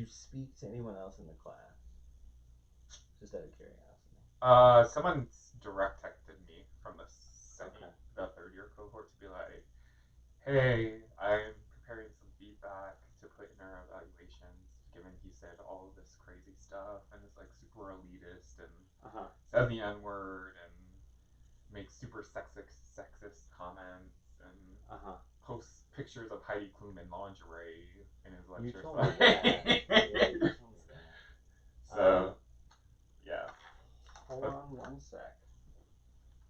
you speak to anyone else in the class? Just out of curiosity. Someone direct texted me from the third year cohort to be like, hey, I'm preparing some feedback to put in our evaluations, given he said all of this crazy stuff and is like super elitist and says the N word and makes super sexist comments and posts pictures of Heidi Klum in lingerie in his lecture. You told me that. Yeah, you told me that. So, yeah. Hold on one sec.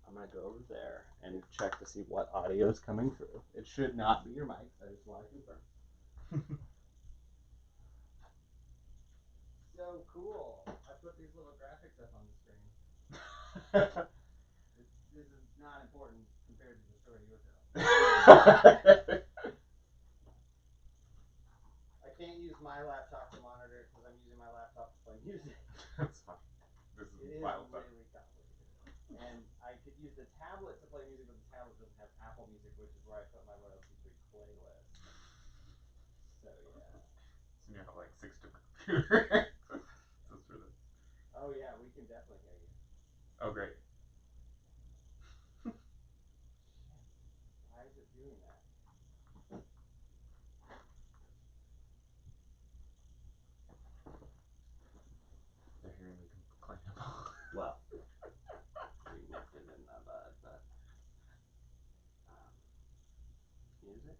I'm going to go over there and check to see what audio is coming through. It should not be your mic. I just want to confirm. So cool. I put these little graphics up on the screen. This is not important compared to the story you were telling. I can't use my laptop to monitor it because I'm using my laptop to play music. That's fine. This is wild stuff. Really complicated. And I could use the tablet to play music, but the tablet doesn't have Apple Music, which is where I put my royalty free playlist. So yeah. So you have like 6 different computers. Just for this. Oh yeah, we can definitely hear you. Oh great. Why is it doing that? They're hearing me complain. Well, we nipped it in the bud, but music.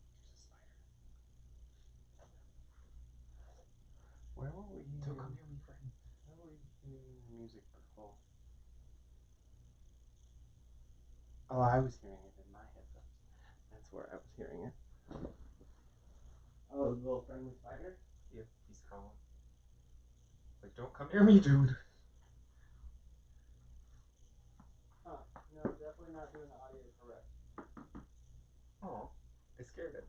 There's a spider. Where were we? Don't come near me, friend. Where were we hearing the music before? Oh, I was hearing it in my headphones. That's where I was hearing it. Oh, the little friendly spider? Yep, he's calling. Like, don't come near me, dude. Huh. No, definitely not doing the audio correct. Oh, I scared it.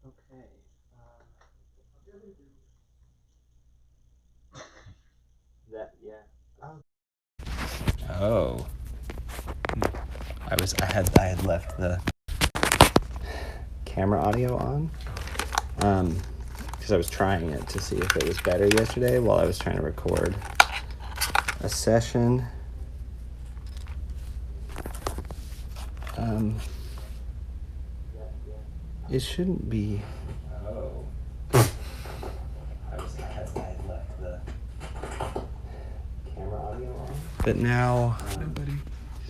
Okay. That, yeah. Oh. I had left the camera audio on. Because I was trying it to see if it was better yesterday while I was trying to record a session. It shouldn't be. Oh. I had left the camera audio on. But now. Nobody.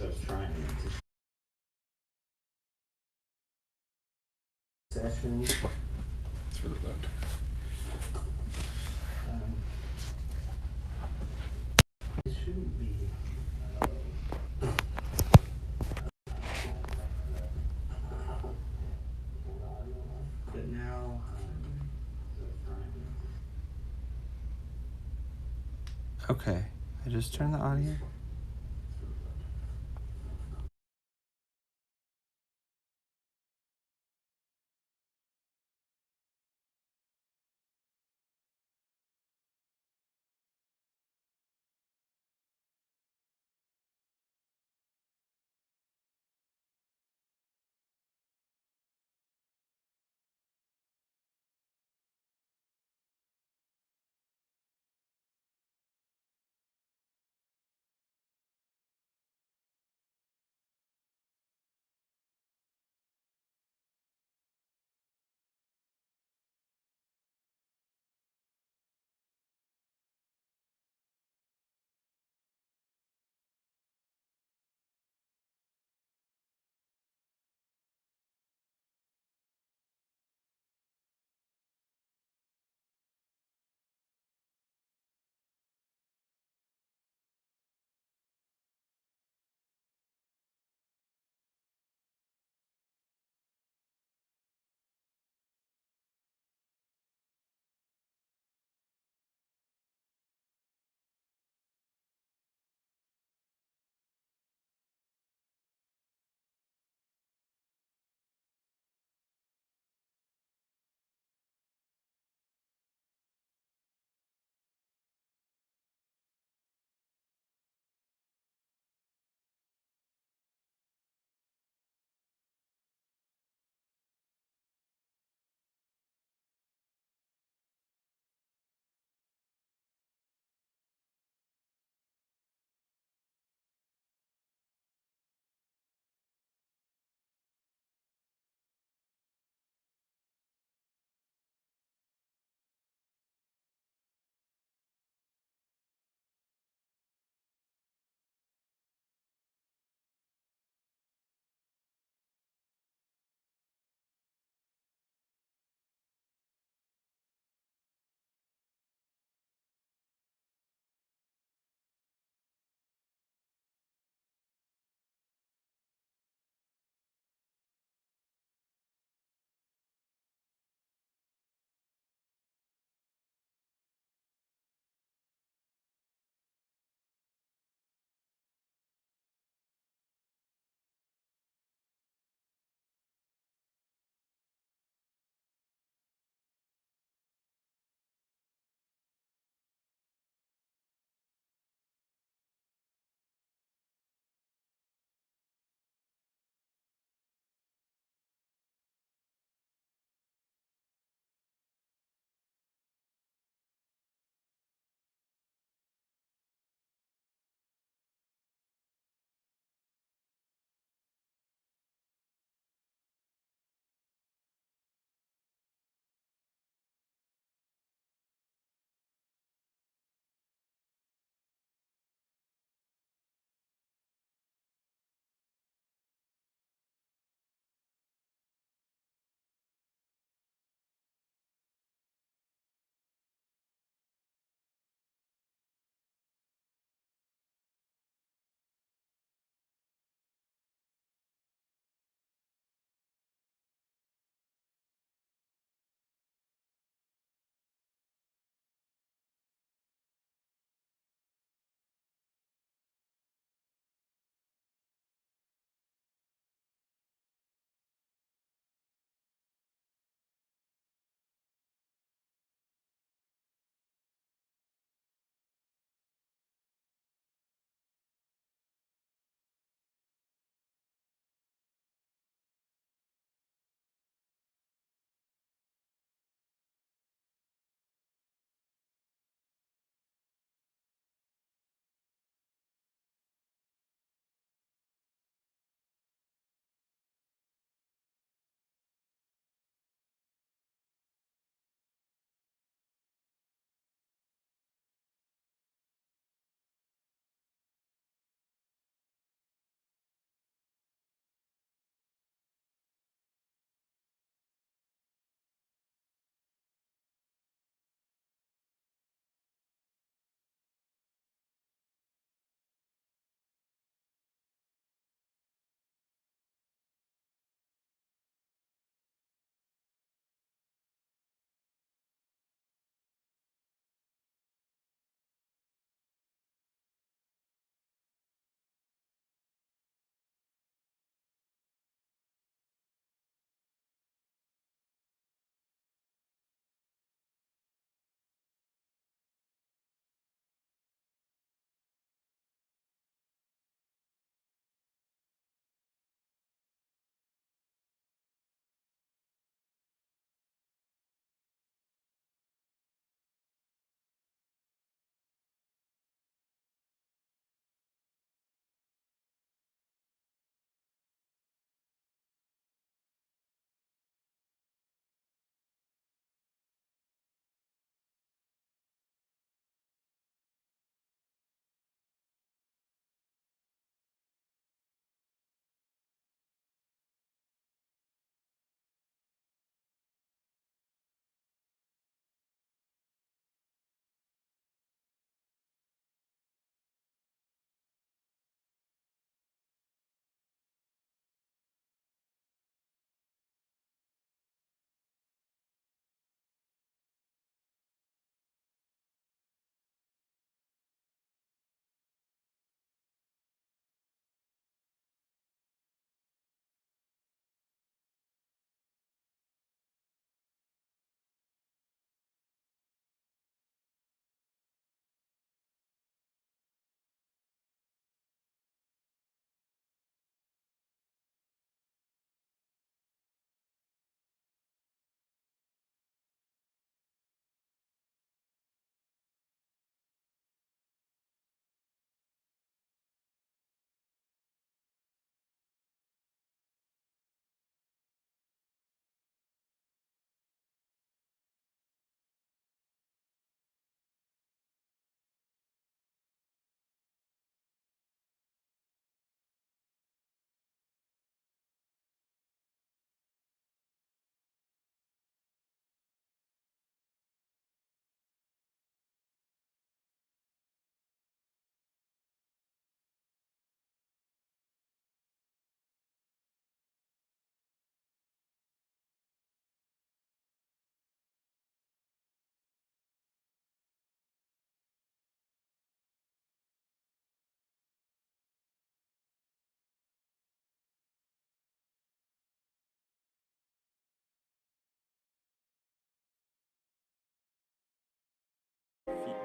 I was trying to session. It's really loud. It shouldn't be. But now. Okay, I just turned the audio.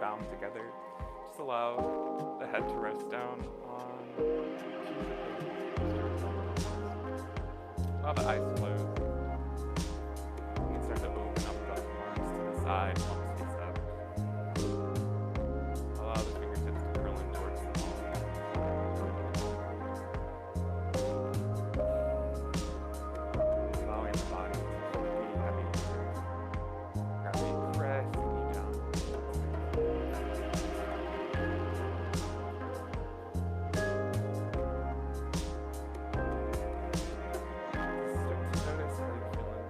bound together. Just allow the head to rest down on allow the eyes closed. You can start to open up the arms to the side, palms face up. Allow the fingertips to curl in towards the palm. Allowing the body to be heavy. Gravity pressing you down. Notice how you're feeling this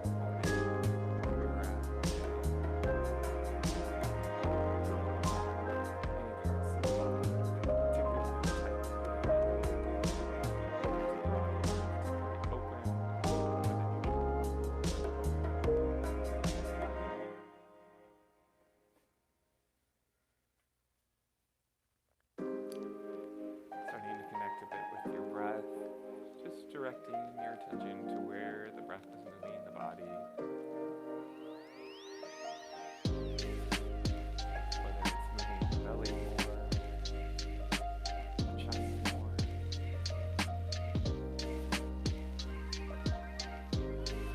moment where you're at. Starting to connect a bit with your breath, just directing your attention to where the breath is moving the body. Whether it's moving the belly more, the chest more.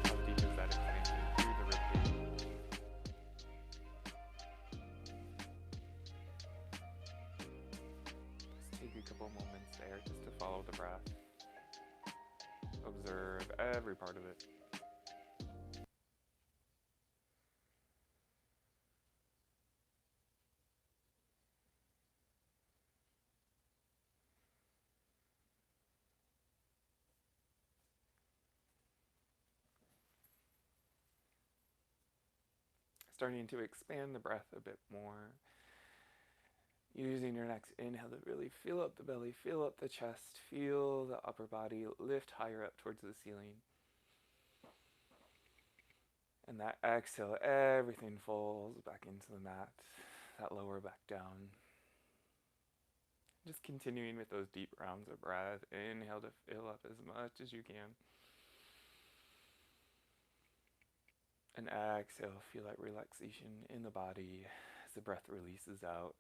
How deep is that expansion through the ribcage? Just take a couple moments there just to follow the breath. Observe every part of it. Starting to expand the breath a bit more. Using your next inhale to really fill up the belly, fill up the chest, feel the upper body lift higher up towards the ceiling. And that exhale, everything falls back into the mat, that lower back down. Just continuing with those deep rounds of breath. Inhale to fill up as much as you can. And exhale, feel that relaxation in the body as the breath releases out.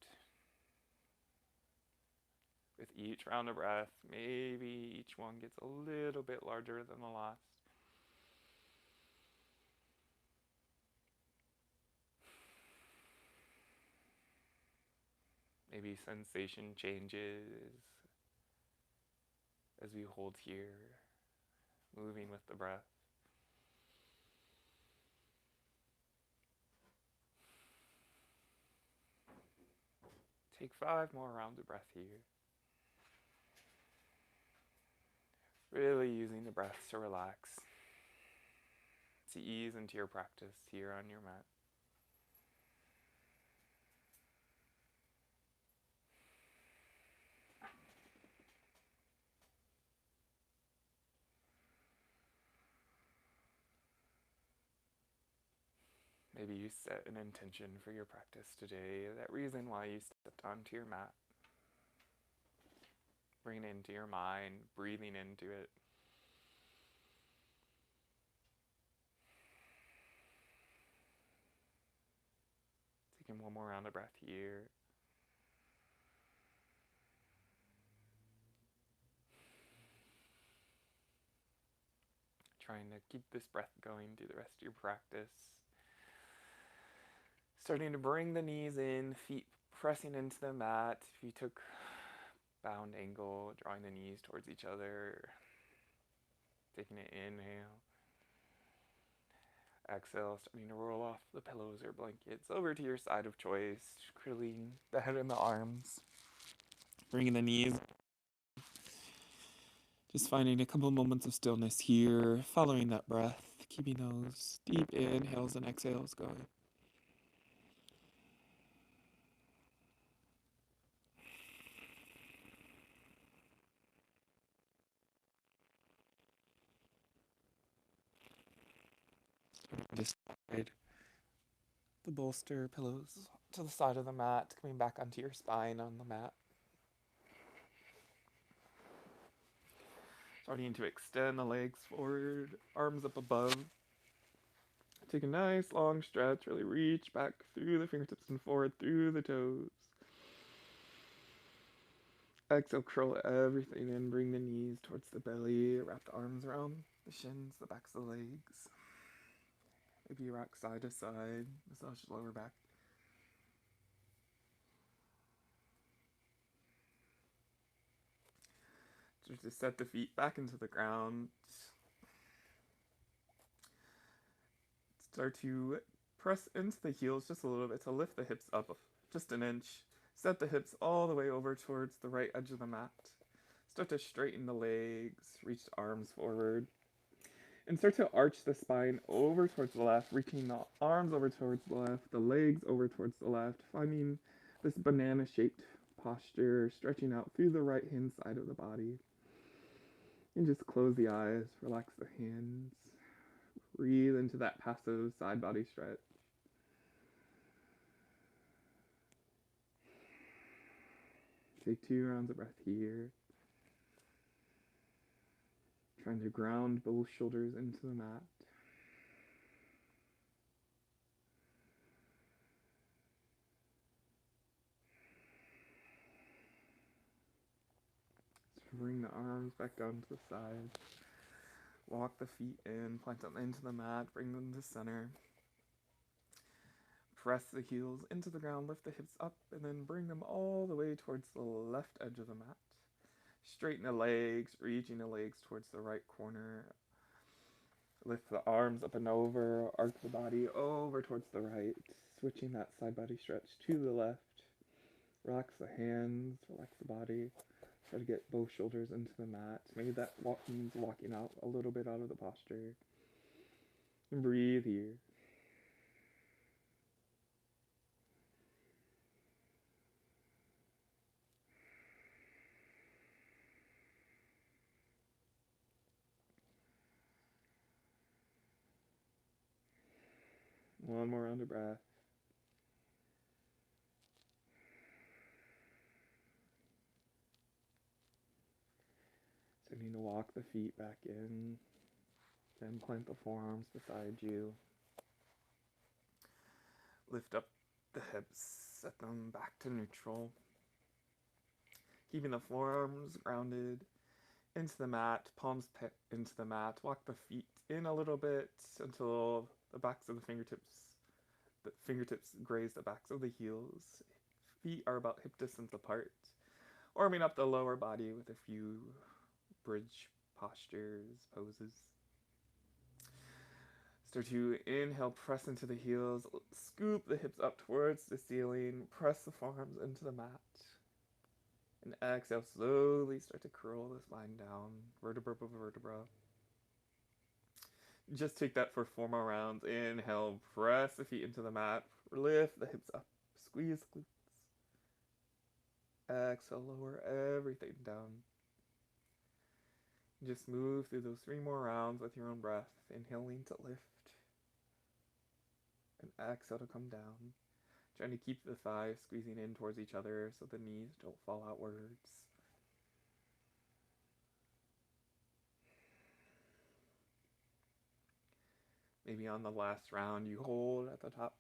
With each round of breath, maybe each one gets a little bit larger than the last. Maybe sensation changes as we hold here, moving with the breath. Take 5 more rounds of breath here. Really using the breath to relax, to ease into your practice here on your mat. Maybe you set an intention for your practice today, that reason why you stepped onto your mat. Bring it into your mind, breathing into it. Taking one more round of breath here. Trying to keep this breath going through the rest of your practice. Starting to bring the knees in, feet pressing into the mat. If you took bound angle, drawing the knees towards each other. Taking an inhale. Exhale, starting to roll off the pillows or blankets over to your side of choice, curling the head and the arms. Bringing the knees. Just finding a couple moments of stillness here, following that breath, keeping those deep inhales and exhales going. Just slide the bolster pillows to the side of the mat, coming back onto your spine on the mat. Starting to extend the legs forward, arms up above. Take a nice long stretch, really reach back through the fingertips and forward through the toes. Exhale, curl everything in, bring the knees towards the belly, wrap the arms around the shins, the backs of the legs. Maybe rock side to side, massage the lower back. Just set the feet back into the ground. Start to press into the heels just a little bit to lift the hips up just an inch. Set the hips all the way over towards the right edge of the mat. Start to straighten the legs, reach the arms forward. And start to arch the spine over towards the left, reaching the arms over towards the left, the legs over towards the left, finding this banana-shaped posture, stretching out through the right-hand side of the body. And just close the eyes, relax the hands. Breathe into that passive side body stretch. Take 2 rounds of breath here. Trying to ground both shoulders into the mat. Bring the arms back down to the side. Walk the feet in, plant them into the mat, bring them to center. Press the heels into the ground, lift the hips up, and then bring them all the way towards the left edge of the mat. Straighten the legs, reaching the legs towards the right corner. Lift the arms up and over, arc the body over towards the right, switching that side body stretch to the left. Relax the hands, relax the body. Try to get both shoulders into the mat. Maybe that means walking out a little bit out of the posture. And breathe here. One more round of breath. So you need to walk the feet back in. Then plant the forearms beside you. Lift up the hips, set them back to neutral. Keeping the forearms grounded into the mat, palms into the mat. Walk the feet in a little bit until the backs of the fingertips graze the backs of the heels. Feet are about hip distance apart. Warming up the lower body with a few bridge postures, poses. Start to inhale, press into the heels, scoop the hips up towards the ceiling, press the forearms into the mat. And exhale, slowly start to curl the spine down, vertebra by vertebra. Just take that for 4 more rounds. Inhale, press the feet into the mat, lift the hips up, squeeze the glutes. Exhale, lower everything down. Just move through those 3 more rounds with your own breath. Inhaling to lift. And exhale to come down. Trying to keep the thighs squeezing in towards each other so the knees don't fall outwards. Maybe on the last round you hold at the top.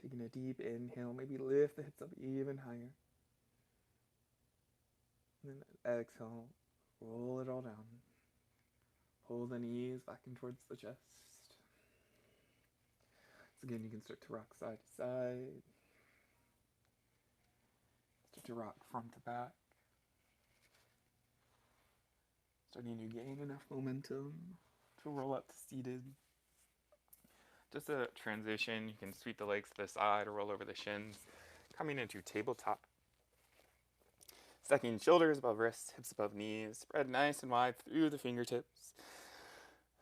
Taking a deep inhale, maybe lift the hips up even higher. And then exhale, roll it all down. Pull the knees back in towards the chest. So again, you can start to rock side to side. Start to rock front to back. Starting to gain enough momentum to roll up to seated. Just a transition, you can sweep the legs to the side or roll over the shins. Coming into tabletop. Stacking shoulders above wrists, hips above knees. Spread nice and wide through the fingertips.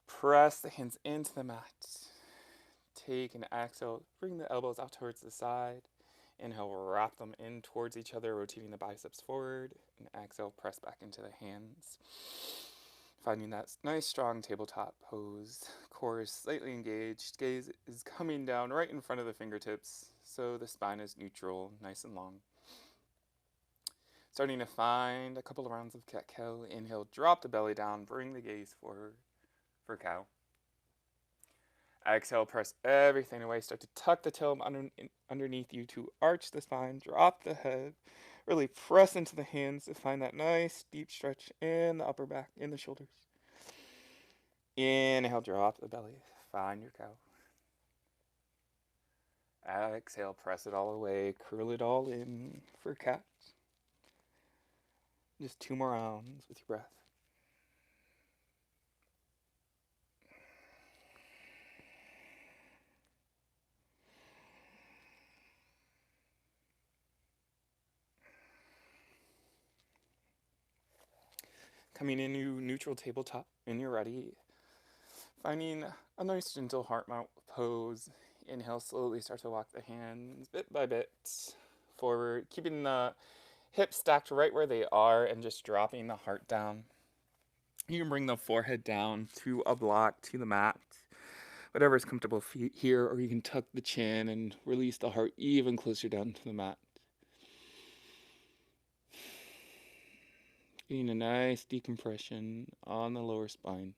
Press the hands into the mat. Take an exhale, bring the elbows out towards the side. Inhale, wrap them in towards each other, rotating the biceps forward. And exhale, press back into the hands. Finding that nice strong tabletop pose. Core is slightly engaged. Gaze is coming down right in front of the fingertips, so the spine is neutral, nice and long. Starting to find a couple of rounds of cat-cow. Inhale, drop the belly down, bring the gaze forward for cow. Exhale, press everything away. Start to tuck the tail underneath you to arch the spine. Drop the head. Really press into the hands to find that nice deep stretch in the upper back, in the shoulders. Inhale, drop the belly. Find your cow. Exhale, press it all away. Curl it all in for cat. Just 2 more rounds with your breath. Coming into neutral tabletop when you're ready. Finding a nice gentle heart mount pose. Inhale, slowly start to walk the hands bit by bit forward, keeping the hips stacked right where they are and just dropping the heart down. You can bring the forehead down to a block, to the mat, whatever is comfortable here, or you can tuck the chin and release the heart even closer down to the mat. Getting a nice decompression on the lower spine.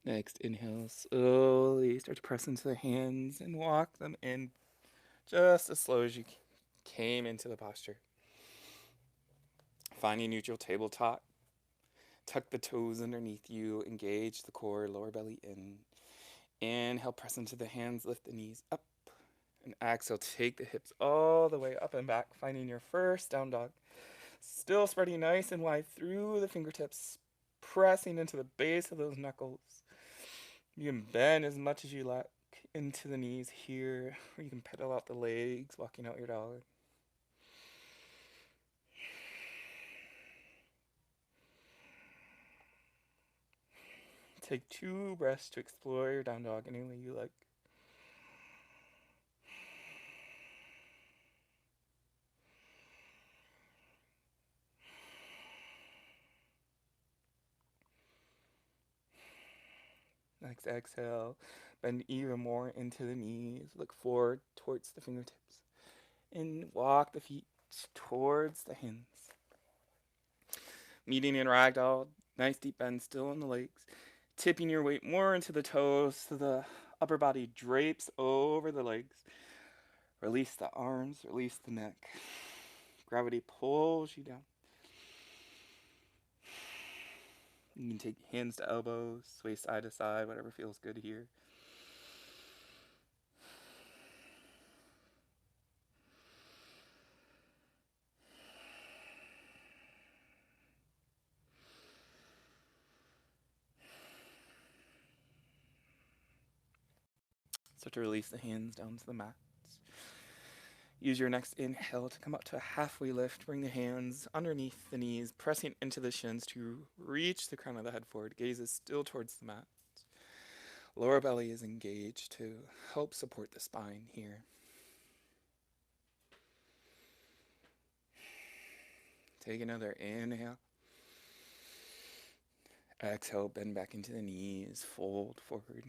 Next, inhale, slowly start to press into the hands and walk them in just as slow as you came into the posture. Finding neutral tabletop. Tuck the toes underneath you, engage the core, lower belly in. Inhale, press into the hands, lift the knees up. And exhale, take the hips all the way up and back, finding your first down dog. Still spreading nice and wide through the fingertips, pressing into the base of those knuckles. You can bend as much as you like into the knees here, or you can pedal out the legs, walking out your dog. Take 2 breaths to explore your down dog any way you like. Next exhale, bend even more into the knees. Look forward towards the fingertips. And walk the feet towards the hands. Meeting in ragdoll, nice deep bend still in the legs. Tipping your weight more into the toes so the upper body drapes over the legs. Release the arms, release the neck. Gravity pulls you down. You can take hands to elbows, sway side to side, whatever feels good here. Start to release the hands down to the mat. Use your next inhale to come up to a halfway lift. Bring the hands underneath the knees, pressing into the shins to reach the crown of the head forward. Gaze is still towards the mat. Lower belly is engaged to help support the spine here. Take another inhale. Exhale, bend back into the knees, fold forward.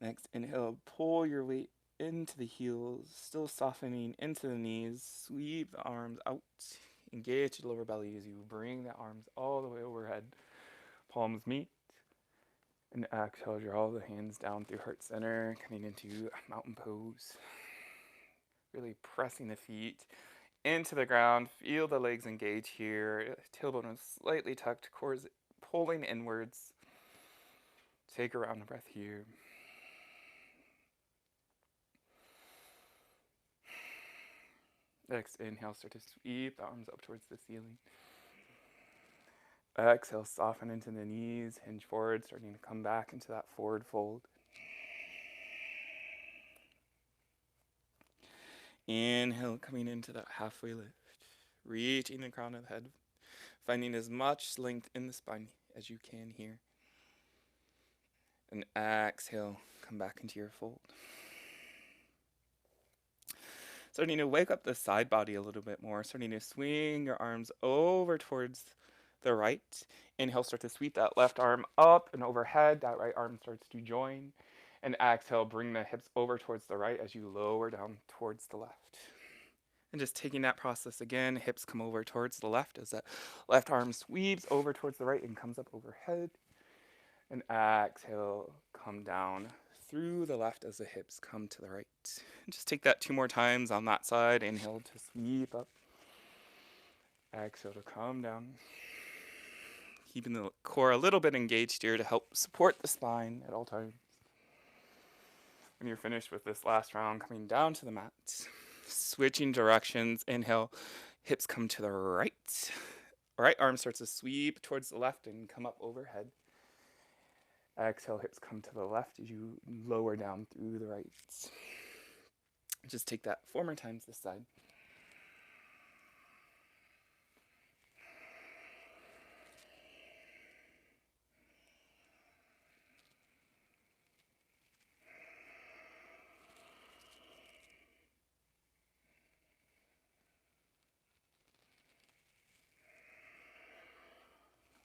Next, inhale, pull your weight into the heels, still softening into the knees. Sweep the arms out. Engage the lower belly as you bring the arms all the way overhead. Palms meet. And exhale, draw the hands down through heart center, coming into mountain pose. Really pressing the feet into the ground. Feel the legs engage here. Tailbone is slightly tucked, core is pulling inwards. Take a round of breath here. Next, inhale, start to sweep the arms up towards the ceiling. Exhale, soften into the knees, hinge forward, starting to come back into that forward fold. Inhale, coming into that halfway lift. Reaching the crown of the head, finding as much length in the spine as you can here. And exhale, come back into your fold. Starting to wake up the side body a little bit more, starting to swing your arms over towards the right. Inhale, start to sweep that left arm up and overhead. That right arm starts to join. And exhale, bring the hips over towards the right as you lower down towards the left. And just taking that process again, hips come over towards the left as that left arm sweeps over towards the right and comes up overhead. And exhale, come down through the left as the hips come to the right. And just take that 2 more times on that side. Inhale to sweep up. Exhale to come down. Keeping the core a little bit engaged here to help support the spine at all times. When you're finished with this last round, coming down to the mat, switching directions. Inhale, hips come to the right. Right arm starts to sweep towards the left and come up overhead. Exhale, hips come to the left as you lower down through the right. Just take that 4 more times this side.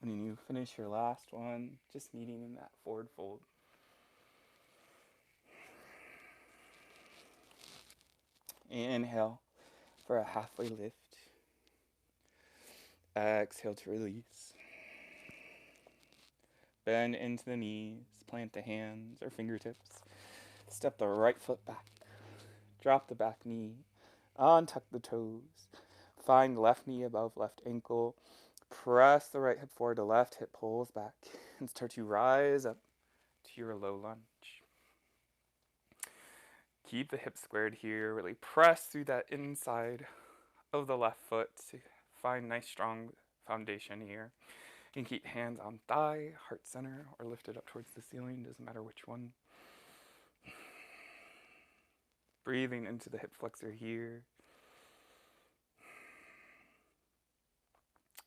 When you finish your last one, just meeting in that forward fold. Inhale for a halfway lift. Exhale to release. Bend into the knees, plant the hands or fingertips. Step the right foot back. Drop the back knee. Untuck the toes. Find left knee above left ankle. Press the right hip forward to left, hip pulls back. And start to rise up to your low lunge. Keep the hips squared here. Really press through that inside of the left foot to find nice strong foundation here. You can keep hands on thigh, heart center, or lifted up towards the ceiling. Doesn't matter which one. Breathing into the hip flexor here.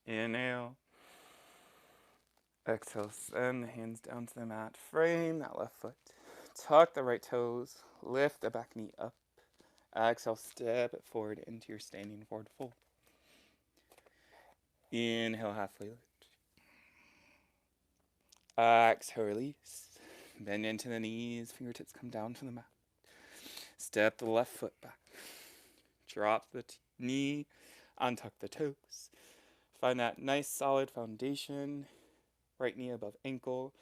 Inhale. Exhale, send the hands down to the mat. Frame that left foot. Tuck the right toes. Lift the back knee up. Exhale, step it forward into your standing forward fold. Inhale, halfway lift. Exhale, release. Bend into the knees. Fingertips come down to the mat. Step the left foot back. Drop the knee. Untuck the toes. Find that nice solid foundation. Right knee above ankle.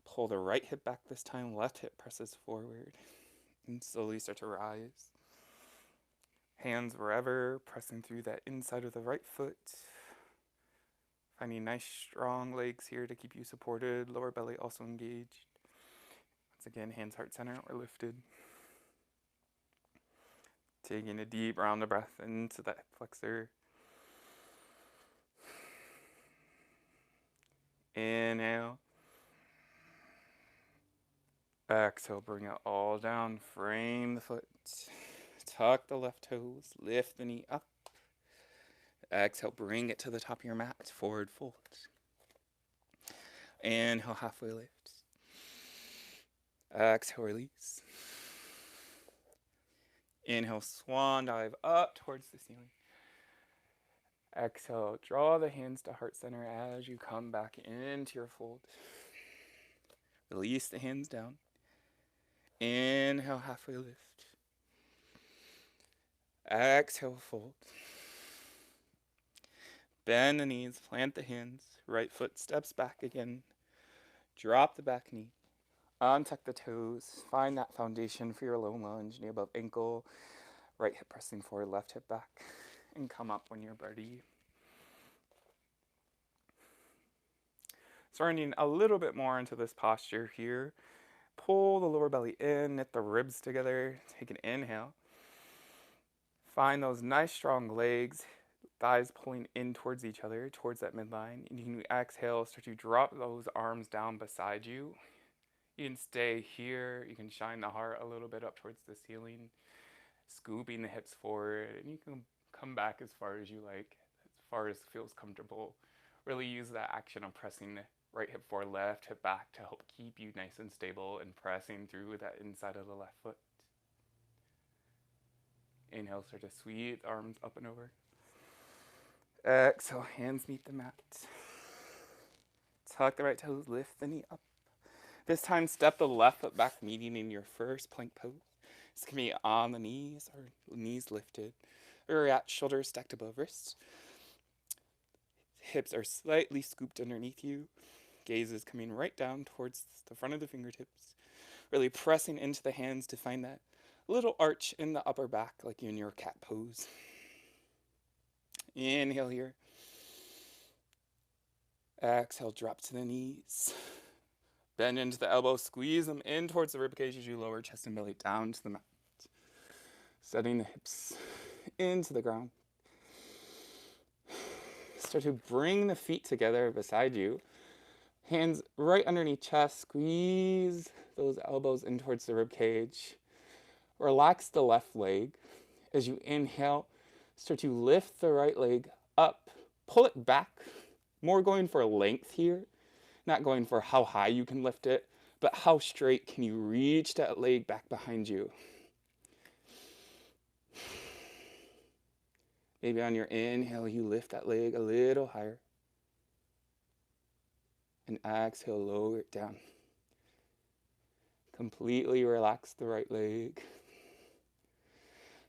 Pull the right hip back this time. Left hip presses forward. And slowly start to rise. Hands wherever, pressing through that inside of the right foot. Finding nice strong legs here to keep you supported. Lower belly also engaged. Once again, hands heart center or lifted. Taking a deep round of breath into that hip flexor. Inhale. Exhale, bring it all down. Frame the foot. Tuck the left toes. Lift the knee up. Exhale, bring it to the top of your mat. Forward fold. Inhale, halfway lift. Exhale, release. Inhale, swan dive up towards the ceiling. Exhale, draw the hands to heart center as you come back into your fold. Release the hands down. Inhale, halfway lift. Exhale, fold. Bend the knees, plant the hands. Right foot steps back again. Drop the back knee. Untuck the toes. Find that foundation for your low lunge. Knee above ankle. Right hip pressing forward, left hip back. And come up when you're ready. Starting a little bit more into this posture here. Pull the lower belly in, knit the ribs together. Take an inhale. Find those nice strong legs, thighs pulling in towards each other, towards that midline. And you can exhale, start to drop those arms down beside you. You can stay here. You can shine the heart a little bit up towards the ceiling, scooping the hips forward. And you can come back as far as you like, as far as feels comfortable. Really use that action of pressing the right hip forward, left hip back to help keep you nice and stable and pressing through that inside of the left foot. Inhale, start to sweep the arms up and over. Exhale, hands meet the mat. Tuck the right toes, lift the knee up. This time, step the left foot back, meeting in your first plank pose. This can be on the knees or knees lifted, or at shoulders stacked above wrists. Hips are slightly scooped underneath you. Gaze is coming right down towards the front of the fingertips, really pressing into the hands to find that little arch in the upper back like in your cat pose. Inhale here. Exhale, drop to the knees. Bend into the elbows, squeeze them in towards the ribcage as you lower chest and belly down to the mat. Setting the hips into the ground. Start to bring the feet together beside you. Hands right underneath chest. Squeeze those elbows in towards the ribcage. Relax the left leg. As you inhale, start to lift the right leg up. Pull it back. More going for length here. Not going for how high you can lift it, but how straight can you reach that leg back behind you. Maybe on your inhale, you lift that leg a little higher. And exhale, lower it down. Completely relax the right leg.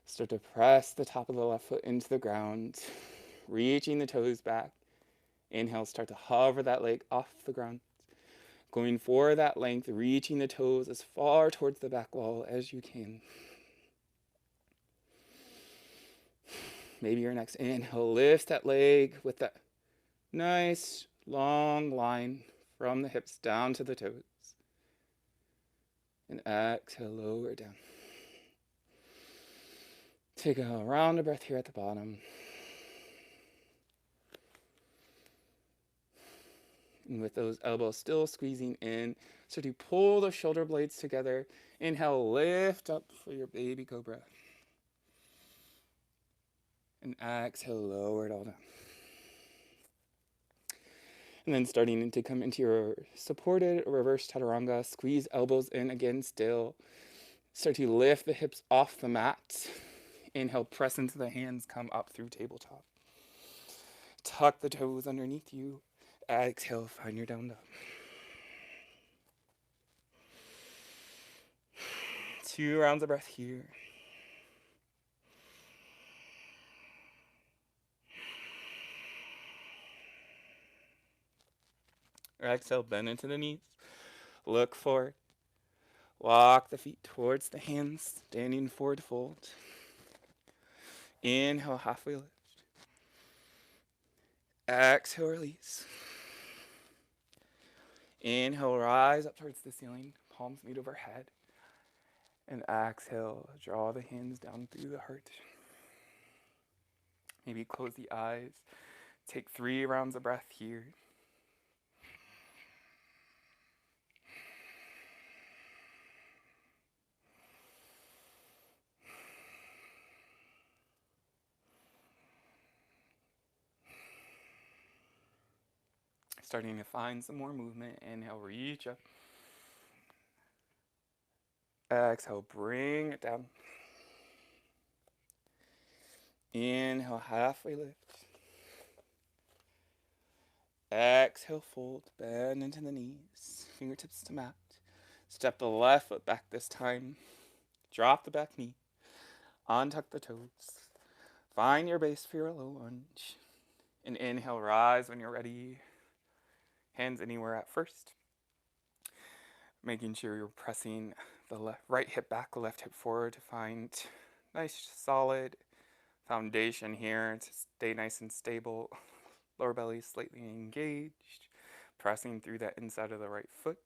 Start to press the top of the left foot into the ground, reaching the toes back. Inhale, start to hover that leg off the ground. Going for that length, reaching the toes as far towards the back wall as you can. Maybe your next inhale, lift that leg with that nice long line from the hips down to the toes. And exhale, lower down. Take a round of breath here at the bottom. And with those elbows still squeezing in, start to pull the shoulder blades together. Inhale, lift up for your baby cobra. And exhale, lower it all down. And then starting to come into your supported reverse chaturanga, squeeze elbows in again still. Start to lift the hips off the mat. Inhale, press into the hands, come up through tabletop. Tuck the toes underneath you. Exhale, find your down dog. 2 rounds of breath here. Exhale, bend into the knees. Look forward. Walk the feet towards the hands, standing forward fold. Inhale, halfway lift. Exhale, release. Inhale, rise up towards the ceiling, palms meet overhead. And exhale, draw the hands down through the heart. Maybe close the eyes. Take 3 rounds of breath here. Starting to find some more movement. Inhale, reach up. Exhale, bring it down. Inhale, halfway lift. Exhale, fold, bend into the knees, fingertips to mat. Step the left foot back this time. Drop the back knee. Untuck the toes. Find your base for your low lunge. And inhale, rise when you're ready. Hands anywhere at first. Making sure you're pressing the right hip back, left hip forward to find nice solid foundation here to stay nice and stable. Lower belly slightly engaged. Pressing through that inside of the right foot.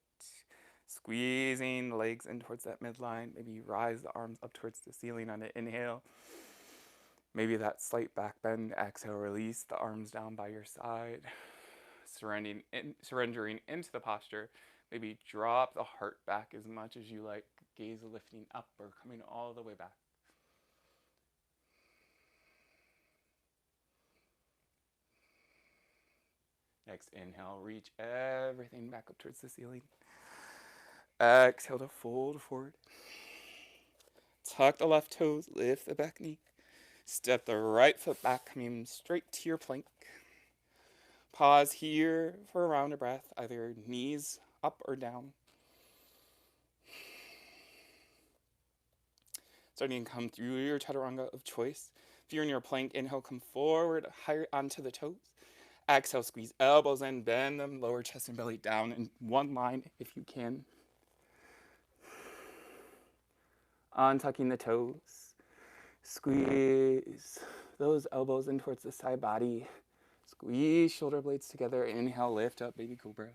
Squeezing the legs in towards that midline. Maybe rise the arms up towards the ceiling on an inhale. Maybe that slight back bend. Exhale, release the arms down by your side. Surrendering into the posture. Maybe drop the heart back as much as you like. Gaze lifting up or coming all the way back. Next inhale, reach everything back up towards the ceiling. Exhale to fold forward. Tuck the left toes, lift the back knee. Step the right foot back, coming straight to your plank. Pause here for a round of breath, either knees up or down. Starting to come through your chaturanga of choice. If you're in your plank, inhale, come forward, higher onto the toes. Exhale, squeeze elbows in, bend them, lower chest and belly down in one line if you can. Untucking the toes. Squeeze those elbows in towards the side body. Squeeze shoulder blades together. Inhale, lift up, baby cobra.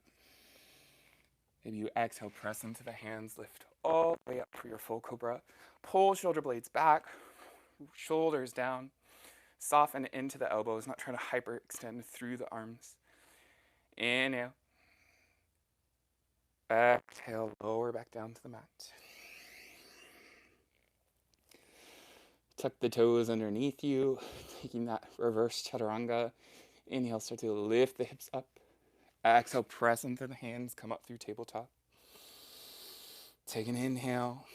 Maybe you exhale, press into the hands, lift all the way up for your full cobra. Pull shoulder blades back, shoulders down. Soften into the elbows, not trying to hyperextend through the arms. Inhale. Exhale, lower back down to the mat. Tuck the toes underneath you, taking that reverse chaturanga. Inhale, start to lift the hips up. Exhale, press into the hands, come up through tabletop. Take an inhale.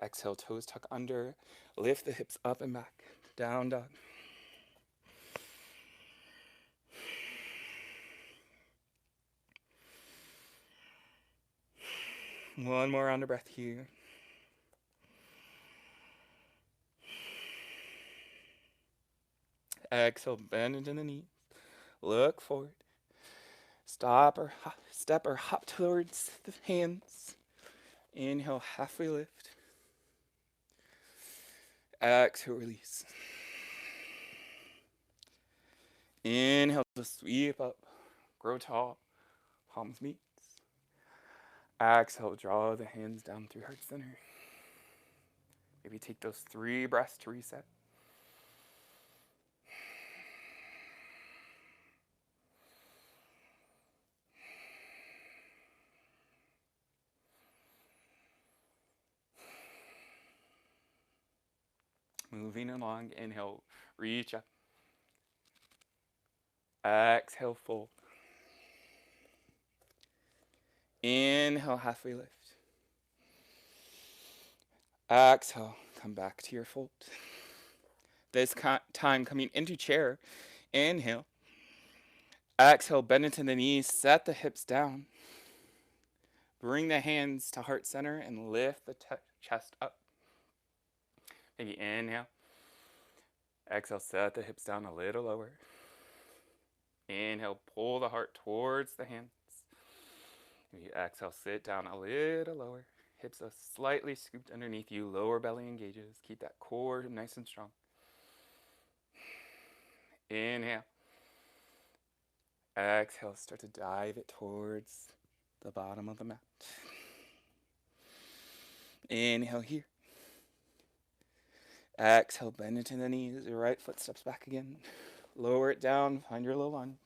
Exhale, toes tuck under. Lift the hips up and back. Down dog. One more round of breath here. Exhale, bend into the knees. Look forward. Stop or step or hop towards the hands. Inhale, halfway lift. Exhale, release. Inhale to sweep up. Grow tall. Palms meet. Exhale, draw the hands down through heart center. Maybe take those 3 breaths to reset. Moving along, inhale, reach up. Exhale, fold. Inhale, halfway lift. Exhale, come back to your fold. This time coming into chair, inhale. Exhale, bend into the knees, set the hips down. Bring the hands to heart center and lift the chest up. Maybe inhale. Exhale, set the hips down a little lower. Inhale, pull the heart towards the hands. Maybe exhale, sit down a little lower. Hips are slightly scooped underneath you. Lower belly engages. Keep that core nice and strong. Inhale. Exhale, start to dive it towards the bottom of the mat. Inhale here. Exhale, bend into the knees. Your right foot steps back again. Lower it down. Find your low lunge.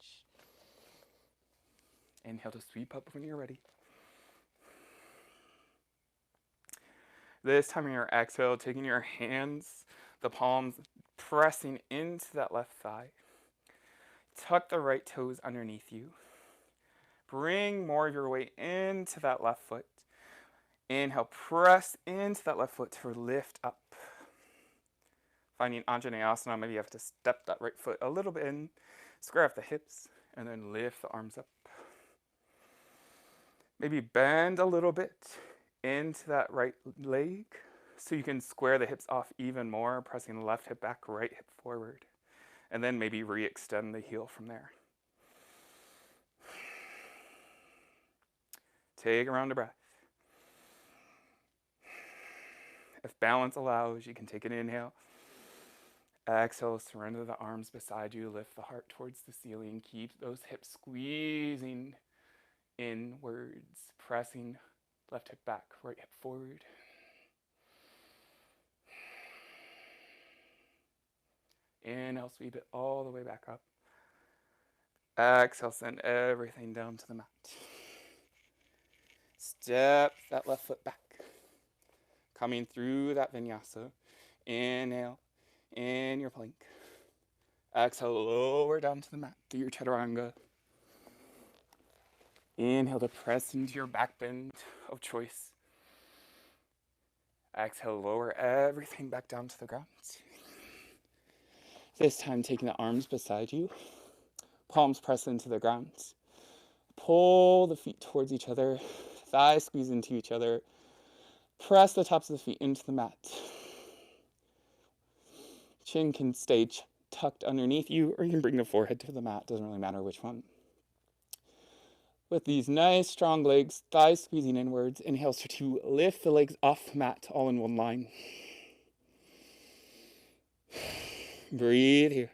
Inhale to sweep up when you're ready. This time in your exhale, taking your hands, the palms, pressing into that left thigh. Tuck the right toes underneath you. Bring more of your weight into that left foot. Inhale, press into that left foot to lift up. Finding Anjaneyasana, maybe you have to step that right foot a little bit in, square off the hips, and then lift the arms up. Maybe bend a little bit into that right leg so you can square the hips off even more, pressing the left hip back, right hip forward. And then maybe re-extend the heel from there. Take a round of breath. If balance allows, you can take an inhale. Exhale, surrender the arms beside you. Lift the heart towards the ceiling. Keep those hips squeezing inwards, pressing left hip back, right hip forward. Inhale, sweep it all the way back up. Exhale, send everything down to the mat. Step that left foot back. Coming through that vinyasa. Inhale, in your plank. Exhale, lower down to the mat through your chaturanga. Inhale to press into your back bend of choice. Exhale, lower everything back down to the ground. This time, taking the arms beside you. palms press into the ground. Pull the feet towards each other, thighs squeeze into each other. Press the tops of the feet into the mat. Chin can stay tucked underneath you, or you can bring the forehead to the mat. Doesn't really matter which one. With these nice strong legs, thighs squeezing inwards, inhale to lift the legs off the mat all in one line. Breathe here.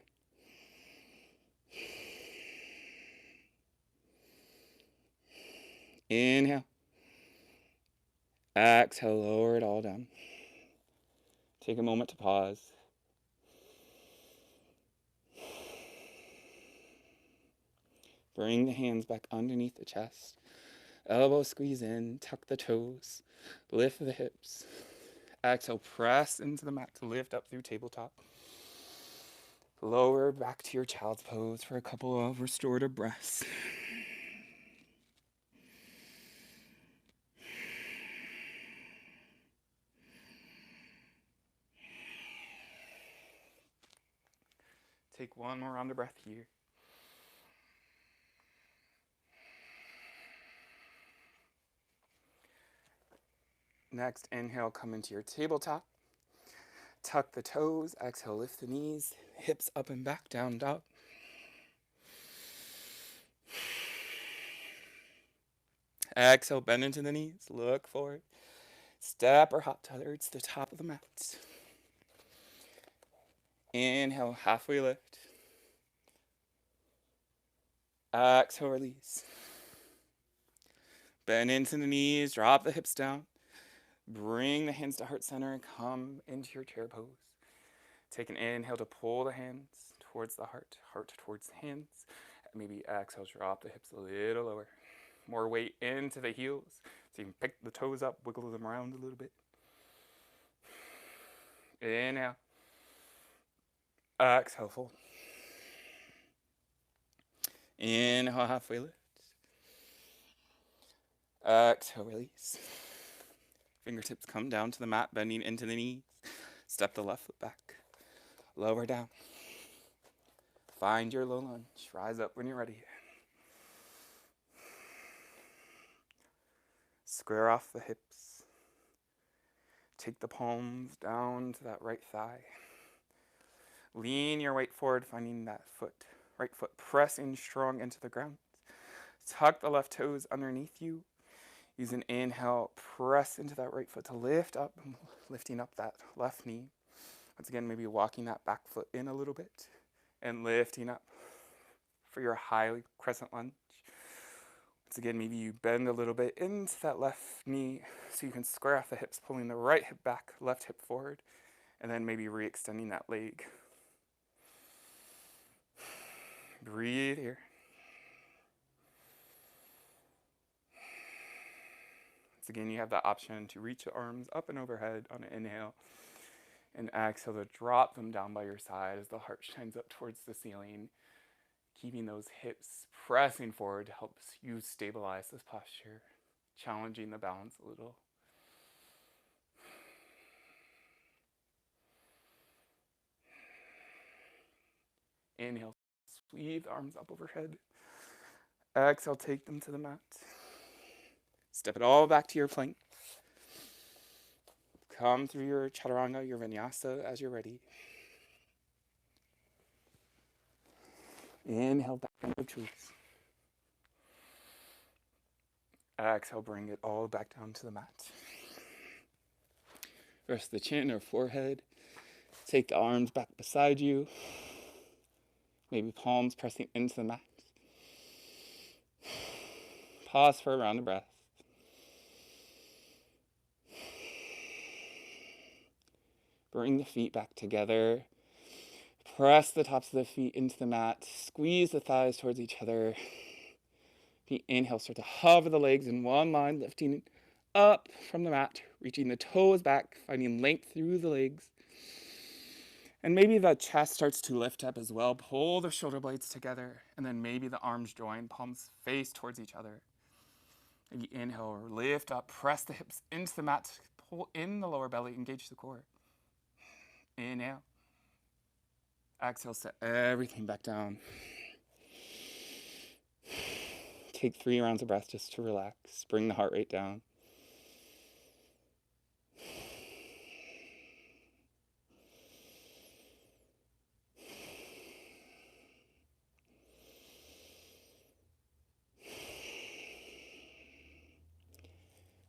Inhale. Exhale, lower it all down. Take a moment to pause. Bring the hands back underneath the chest. Elbows squeeze in, tuck the toes, lift the hips. Exhale, press into the mat to lift up through tabletop. Lower back to your child's pose for a couple of restorative breaths. Take one more round of breath here. Next, inhale, come into your tabletop. Tuck the toes, exhale, lift the knees, hips up and back, down, dog. Exhale, bend into the knees, look forward. Step or hop towards the top of the mat. Inhale, halfway lift. Exhale, release. Bend into the knees, drop the hips down. Bring the hands to heart center and come into your chair pose. Take an inhale to pull the hands towards the heart, heart towards the hands. Maybe exhale, drop the hips a little lower. More weight into the heels. So you can pick the toes up, wiggle them around a little bit. Inhale. Exhale, fold. Inhale, halfway lift. Exhale, release. Fingertips come down to the mat, bending into the knees. Step the left foot back. Lower down. Find your low lunge. Rise up when you're ready. Square off the hips. Take the palms down to that right thigh. Lean your weight forward, finding that foot. Right foot pressing strong into the ground. Tuck the left toes underneath you. Use an inhale, press into that right foot to lift up, lifting up that left knee. Once again, maybe walking that back foot in a little bit and lifting up for your high crescent lunge. Once again, maybe you bend a little bit into that left knee so you can square off the hips, pulling the right hip back, left hip forward, and then maybe re-extending that leg. Breathe here. Once again, you have the option to reach the arms up and overhead on an inhale, and exhale to drop them down by your side as the heart shines up towards the ceiling, keeping those hips pressing forward to help you stabilize this posture, challenging the balance a little. Inhale, sweep the arms up overhead. Exhale, take them to the mat. Step it all back to your plank. Come through your chaturanga, your vinyasa as you're ready. Inhale, back into choose. Exhale, bring it all back down to the mat. Rest the chin or forehead. Take the arms back beside you. Maybe palms pressing into the mat. Pause for a round of breath. Bring the feet back together. Press the tops of the feet into the mat. Squeeze the thighs towards each other. Feet inhale, start to hover the legs in one line, lifting up from the mat, reaching the toes back, finding length through the legs. And maybe the chest starts to lift up as well. Pull the shoulder blades together, and then maybe the arms join, palms face towards each other. Maybe inhale, lift up, press the hips into the mat, pull in the lower belly, engage the core. Inhale. Exhale, set everything back down. take 3 rounds of breath just to relax. Bring the heart rate down.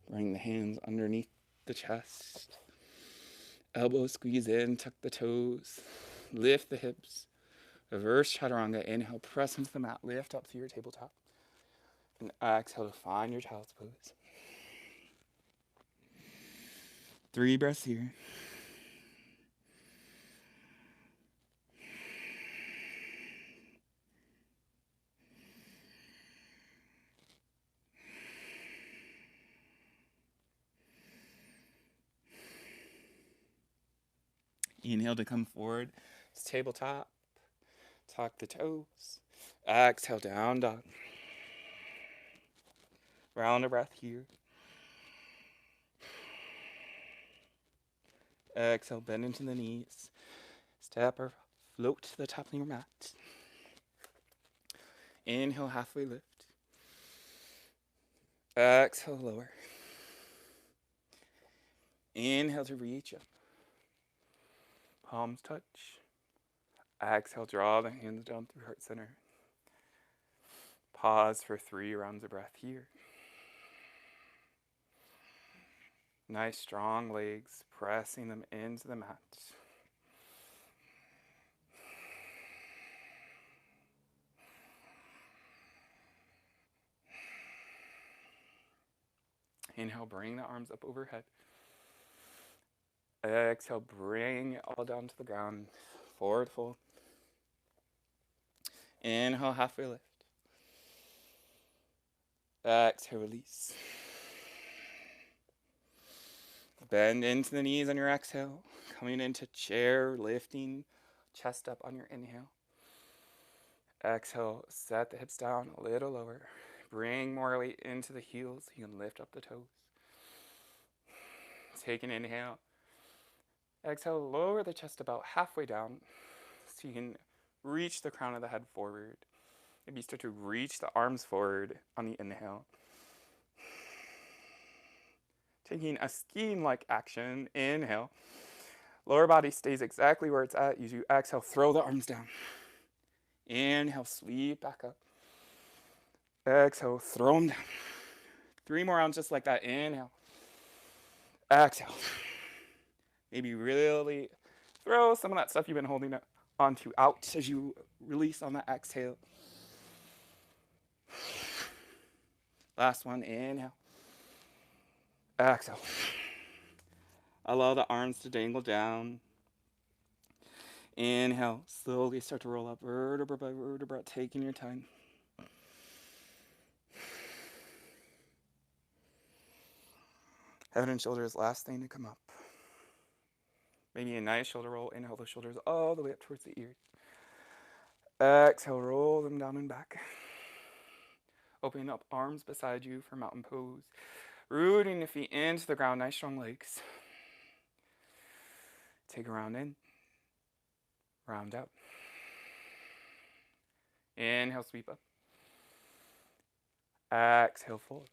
Bring the hands underneath the chest. Elbows squeeze in, tuck the toes. Lift the hips. Reverse chaturanga. Inhale, press into the mat. Lift up to your tabletop. And exhale to find your child's pose. 3 breaths here. Inhale to come forward. It's tabletop. Tuck the toes. Exhale, down dog. Round of breath here. Exhale, bend into the knees. Step or float to the top of your mat. Inhale, halfway lift. Exhale, lower. Inhale to reach up. Palms touch. Exhale, draw the hands down through heart center. Pause for 3 rounds of breath here. Nice strong legs, pressing them into the mat. Inhale, bring the arms up overhead. Exhale, bring it all down to the ground. Forward fold. Inhale, halfway lift. Exhale, release. Bend into the knees on your exhale. Coming into chair, lifting chest up on your inhale. Exhale, set the hips down a little lower. Bring more weight into the heels. You can lift up the toes. Take an inhale. Exhale, lower the chest about halfway down so you can reach the crown of the head forward. Maybe start to reach the arms forward on the inhale. Taking a skiing-like action, inhale. Lower body stays exactly where it's at. As you exhale, throw the arms down. Inhale, sweep back up. Exhale, throw them down. 3 more rounds just like that. Inhale. Exhale. Maybe really throw some of that stuff you've been holding onto out as you release on the exhale. Last one, inhale. Exhale. Allow the arms to dangle down. Inhale, slowly start to roll up vertebra by vertebra, taking your time. Head and shoulders, last thing to come up. Maybe a nice shoulder roll. Inhale the shoulders all the way up towards the ears. Exhale, roll them down and back. Opening up arms beside you for mountain pose. Rooting the feet into the ground, nice strong legs. Take a round in. Round out. Inhale, sweep up. Exhale, fold.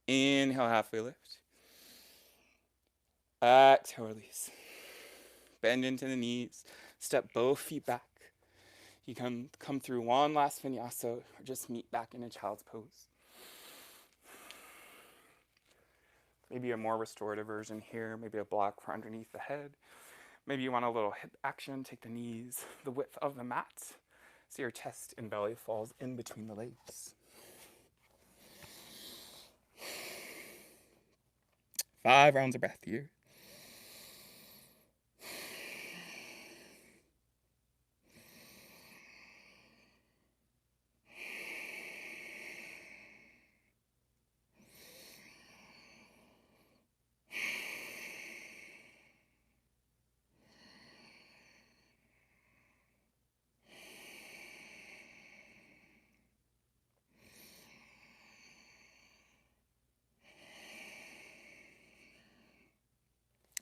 Inhale, halfway lift. Exhale, release. Bend into the knees. Step both feet back. You can come through one last vinyasa or just meet back in a child's pose. Maybe a more restorative version here. Maybe a block for underneath the head. Maybe you want a little hip action. Take the knees the width of the mat so your chest and belly falls in between the legs. 5 rounds of breath here.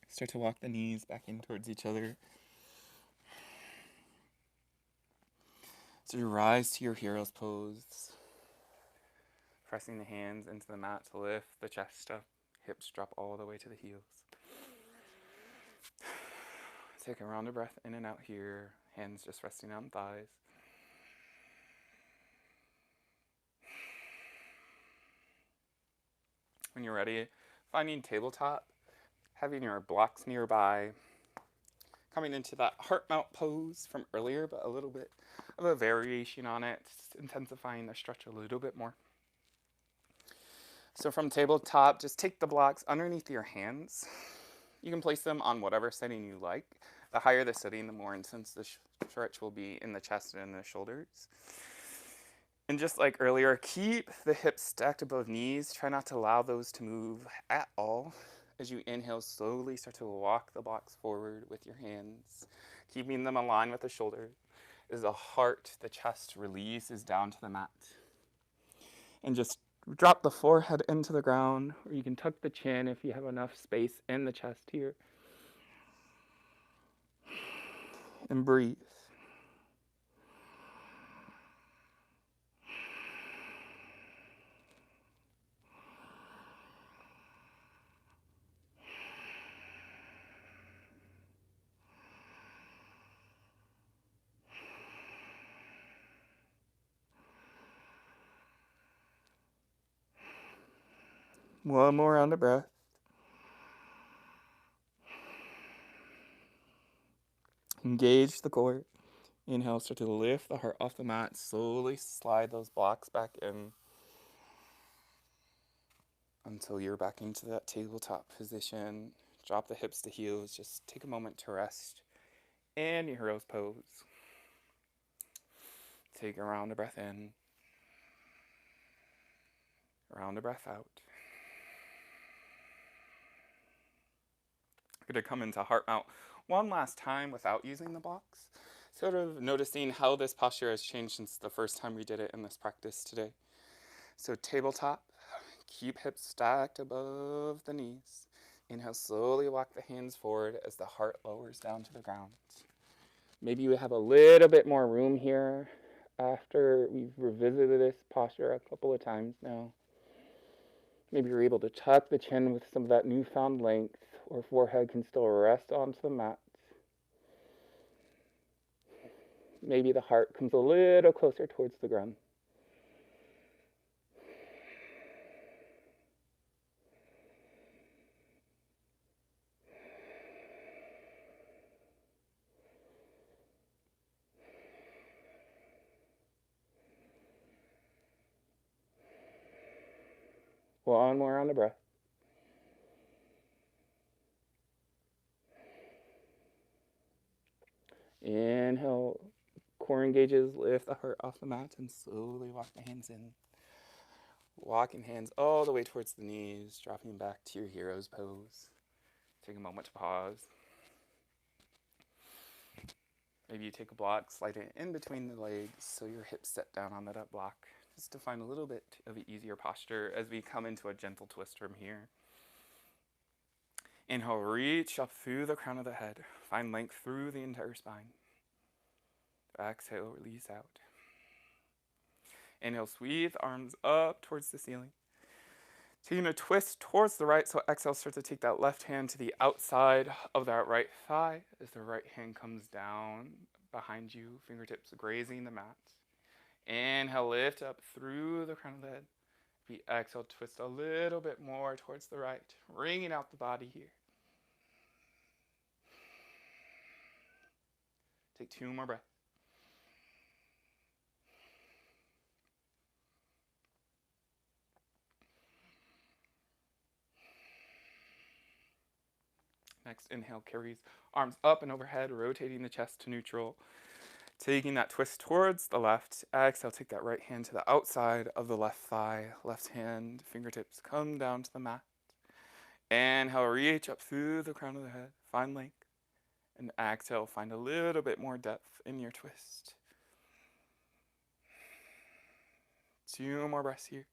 Start to walk the knees back in towards each other. So you rise to your hero's pose, pressing the hands into the mat to lift the chest up, hips drop all the way to the heels. Take a round of breath in and out here, hands just resting on thighs. When you're ready, finding tabletop, having your blocks nearby, coming into that heart mount pose from earlier, but a little bit of a variation on it, intensifying the stretch a little bit more. So from tabletop, just take the blocks underneath your hands. You can place them on whatever setting you like. The higher the setting, the more intense the stretch will be in the chest and the shoulders. And just like earlier, keep the hips stacked above knees. Try not to allow those to move at all. As you inhale, slowly start to walk the blocks forward with your hands, keeping them aligned with the shoulders. As the heart, the chest releases down to the mat. And just drop the forehead into the ground, or you can tuck the chin if you have enough space in the chest here. And breathe. One more round of breath. Engage the core. Inhale, start to lift the heart off the mat. Slowly slide those blocks back in until you're back into that tabletop position. Drop the hips to heels. Just take a moment to rest in your hero's pose. Take a round of breath in. Round of breath out. We're going to come into heart mount one last time without using the blocks. Sort of noticing how this posture has changed since the first time we did it in this practice today. So tabletop, keep hips stacked above the knees. Inhale, slowly walk the hands forward as the heart lowers down to the ground. Maybe you have a little bit more room here after we've revisited this posture a couple of times now. Maybe you're able to tuck the chin with some of that newfound length, or forehead can still rest onto the mat. Maybe the heart comes a little closer towards the ground. One more round of breath. Inhale, core engages, lift the heart off the mat, and slowly walk the hands in. Walking hands all the way towards the knees, dropping back to your hero's pose. Take a moment to pause. Maybe you take a block, slide it in between the legs so your hips set down on that block, just to find a little bit of an easier posture as we come into a gentle twist from here. Inhale, reach up through the crown of the head. Find length through the entire spine. Exhale, release out. Inhale, sweep the arms up towards the ceiling. Taking a twist towards the right, so exhale, start to take that left hand to the outside of that right thigh as the right hand comes down behind you, fingertips grazing the mat. Inhale, lift up through the crown of the head. Be exhale, twist a little bit more towards the right, wringing out the body here. Take 2 more breaths. Next inhale carries arms up and overhead, rotating the chest to neutral. Taking that twist towards the left. Exhale, take that right hand to the outside of the left thigh. Left hand, fingertips come down to the mat. Inhale, reach up through the crown of the head. Find length. And exhale, find a little bit more depth in your twist. 2 more breaths here.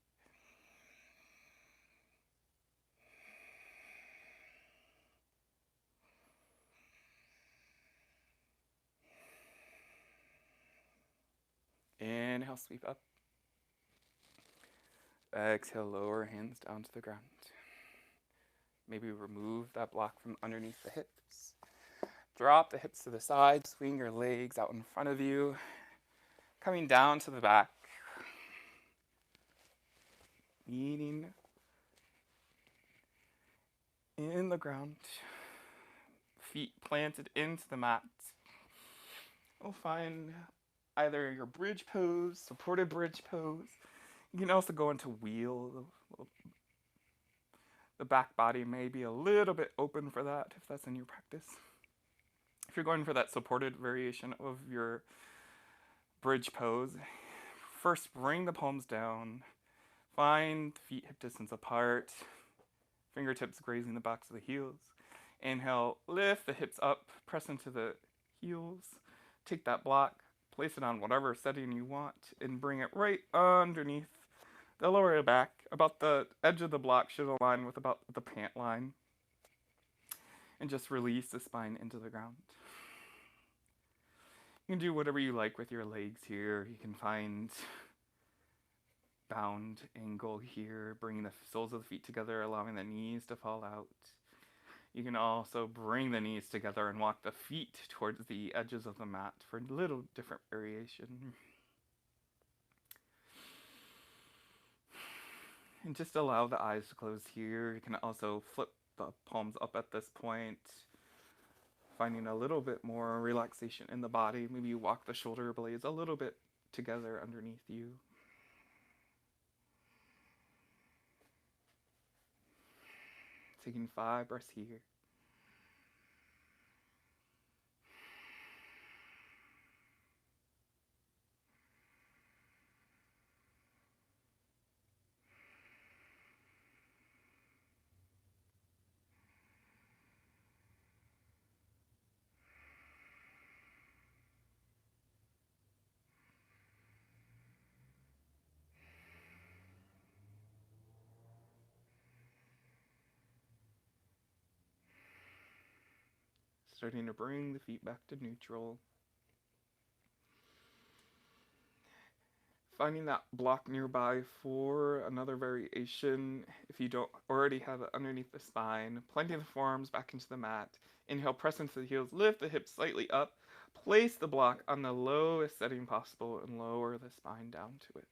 Inhale, sweep up. Exhale, lower hands down to the ground. Maybe remove that block from underneath the hips. Drop the hips to the side, swing your legs out in front of you, coming down to the back. Kneading in the ground, feet planted into the mat. We'll find either your bridge pose, supported bridge pose. You can also go into wheel. The back body may be a little bit open for that if that's in your practice. If you're going for that supported variation of your bridge pose, first bring the palms down. Find feet hip distance apart. Fingertips grazing the backs of the heels. Inhale, lift the hips up, press into the heels. Take that block, place it on whatever setting you want, and bring it right underneath the lower back. About the edge of the block should align with about the pant line. And just release the spine into the ground. You can do whatever you like with your legs here. You can find bound angle here, bringing the soles of the feet together, allowing the knees to fall out. You can also bring the knees together and walk the feet towards the edges of the mat for a little different variation. And just allow the eyes to close here. You can also flip the palms up at this point, finding a little bit more relaxation in the body. Maybe you walk the shoulder blades a little bit together underneath you. Taking 5 breaths here. Starting to bring the feet back to neutral. Finding that block nearby for another variation. If you don't already have it underneath the spine, planting the forearms back into the mat. Inhale, press into the heels, lift the hips slightly up. Place the block on the lowest setting possible and lower the spine down to it.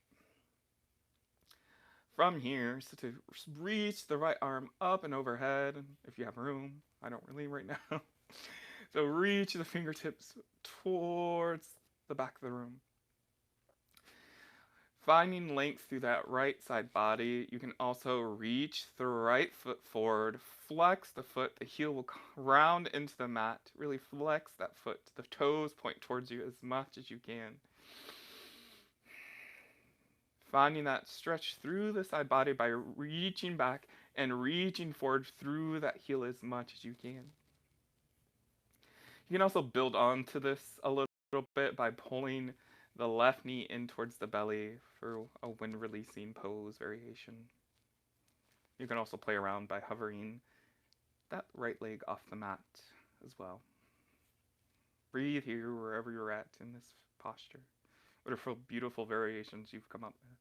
From here, so to reach the right arm up and overhead, if you have room. I don't really right now. So reach the fingertips towards the back of the room. Finding length through that right side body, you can also reach the right foot forward, flex the foot, the heel will round into the mat, really flex that foot, the toes point towards you as much as you can. Finding that stretch through the side body by reaching back and reaching forward through that heel as much as you can. You can also build onto this a little bit by pulling the left knee in towards the belly for a wind releasing pose variation. You can also play around by hovering that right leg off the mat as well. Breathe here wherever you're at in this posture. Wonderful, beautiful variations you've come up with.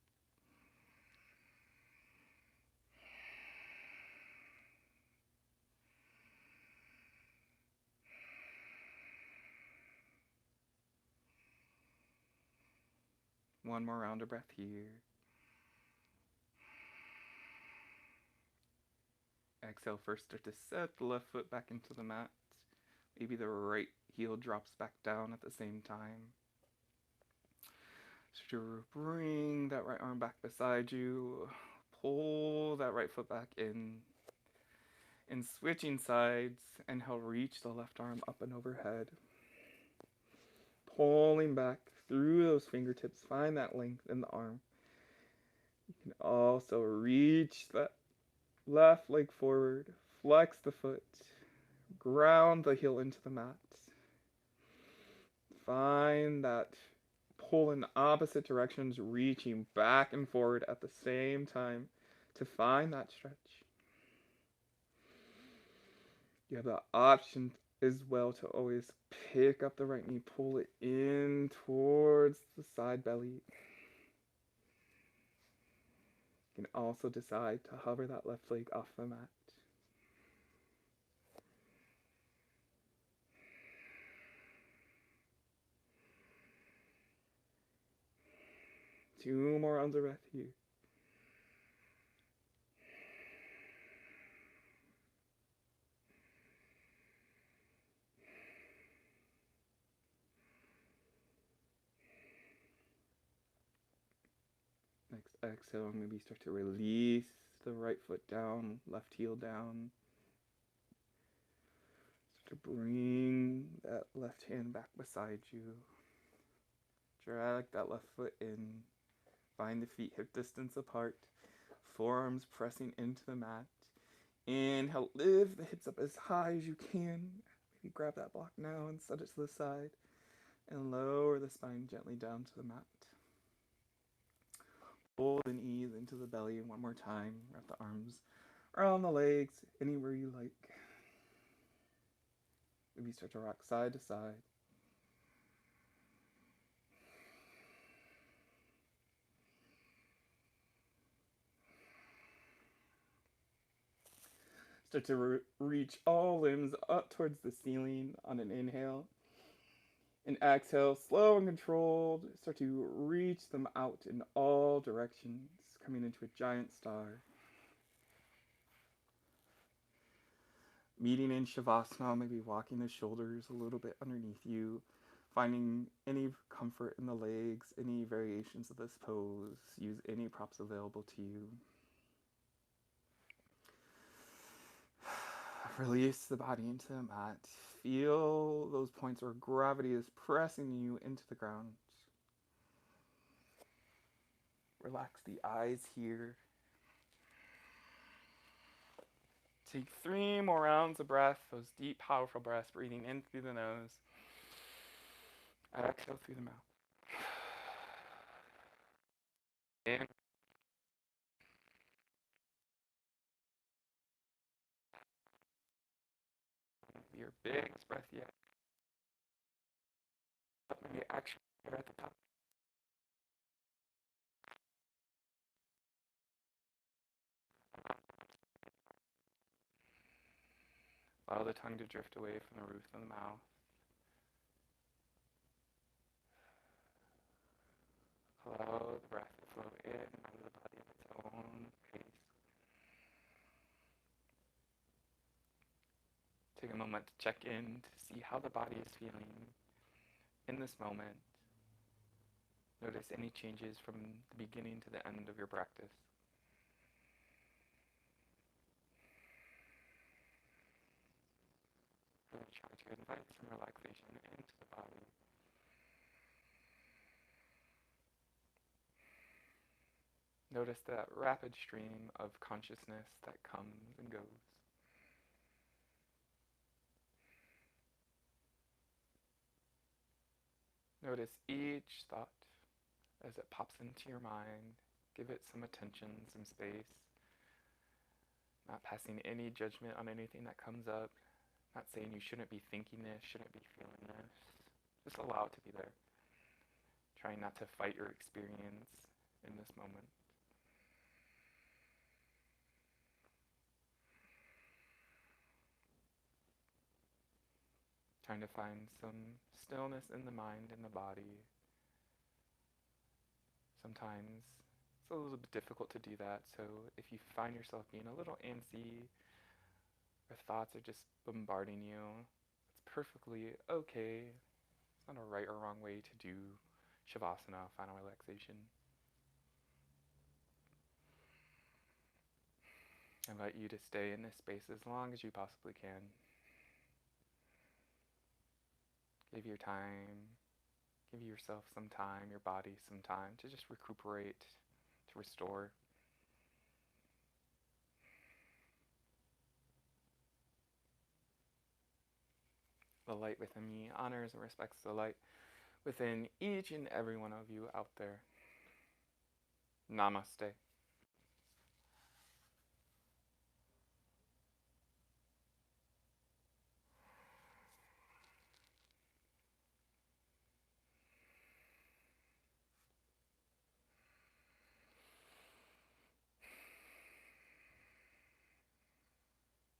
One more round of breath here. Exhale, first start to set the left foot back into the mat. Maybe the right heel drops back down at the same time. Start to bring that right arm back beside you. Pull that right foot back in. And switching sides, inhale, reach the left arm up and overhead. Pulling back through those fingertips, find that length in the arm. You can also reach that left leg forward, flex the foot, ground the heel into the mat. Find that pull in opposite directions, reaching back and forward at the same time to find that stretch. You have the option as well to always pick up the right knee, pull it in towards the side belly. You can also decide to hover that left leg off the mat. Two more rounds of breath here. Next exhale, maybe start to release the right foot down, left heel down. Start to bring that left hand back beside you. Drag that left foot in. Find the feet hip distance apart. Forearms pressing into the mat. Inhale, lift the hips up as high as you can. Maybe grab that block now and set it to the side. And lower the spine gently down to the mat. Fold and ease into the belly one more time. Wrap the arms around the legs, anywhere you like. Maybe start to rock side to side. Start to reach all limbs up towards the ceiling on an inhale. And exhale, slow and controlled. Start to reach them out in all directions, coming into a giant star. Meeting in Shavasana, maybe walking the shoulders a little bit underneath you, finding any comfort in the legs, any variations of this pose. Use any props available to you. Release the body into the mat. Feel those points where gravity is pressing you into the ground. Relax the eyes here. Take 3 more rounds of breath, those deep, powerful breaths, breathing in through the nose. Exhale through the mouth. In. Your biggest breath yet. Maybe actually here at the top. Allow the tongue to drift away from the roof of the mouth. Allow the breath to flow in and out of the body at its own pace. Take a moment to check in to see how the body is feeling in this moment. Notice any changes from the beginning to the end of your practice. Really try to invite some relaxation into the body. Notice that rapid stream of consciousness that comes and goes. Notice each thought as it pops into your mind. Give it some attention, some space. Not passing any judgment on anything that comes up. Not saying you shouldn't be thinking this, shouldn't be feeling this. Just allow it to be there. Trying not to fight your experience in this moment. Trying to find some stillness in the mind and the body. Sometimes it's a little bit difficult to do that, so if you find yourself being a little antsy, or thoughts are just bombarding you, it's perfectly okay. It's not a right or wrong way to do Shavasana, final relaxation. I invite you to stay in this space as long as you possibly can. Give yourself some time, your body some time to just recuperate, to restore. The light within me honors and respects the light within each and every one of you out there. Namaste.